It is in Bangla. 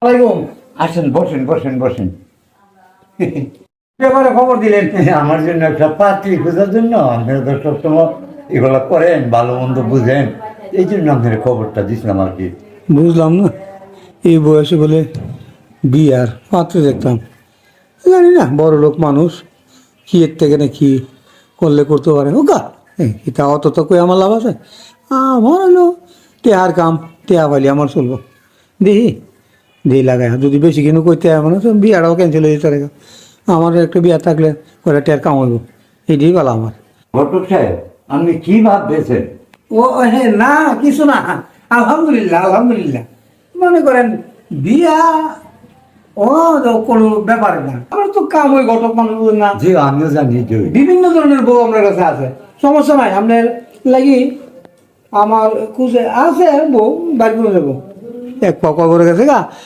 ওয়ালাইকুম। আসেন, বসেন বসেন বসেন। ব্যাপারে খবর দিলেন? আমার জন্য একটা পাত্রী খোঁজার জন্য, আপনারা তো সবসময় এগুলো করেন, ভালো মন্দ বুঝেন, এই জন্য আপনার খবরটা দিছিলাম আর কি। বুঝলাম না, এই বয়সে বলে বিয়ার পাত্র দেখতাম, জানি না বড় লোক মানুষ কি এর থেকে না কি করলে করতে পারে। ও গা এটা অত তো কই আমার লাভ আছে? আমার হলো টেহার কাম, টেহা পাইলে আমার চলবো। দেখি দেই লাগাই, যদি বেশি কিনু কইতে মানে বিয়াটাও ক্যান্সেল হয়ে যেতে রেখা। আমার একটা বিয়া থাকলে কয়টা টেয়ার কাম হইব, এটাই ভালো আমার। ঘটক সাহেব, আপনি কি ভাবতেছেন? ও হ্যাঁ, না কিছু না, আলহামদুলিল্লাহ আলহামদুলিল্লাহ। মনে করেন বিয়া ও তো কোনো ব্যাপার না, আমার তো কাম ওই ঘটক মানুষ না। জি, আমিও জানি যে বিভিন্ন ধরনের বউ আপনার কাছে আছে, সমস্যা নাই। আপনার লাগি আমার খুঁজে আছে বউ, বাড়ি করে যাবো এক পাকা করে গেছে গা।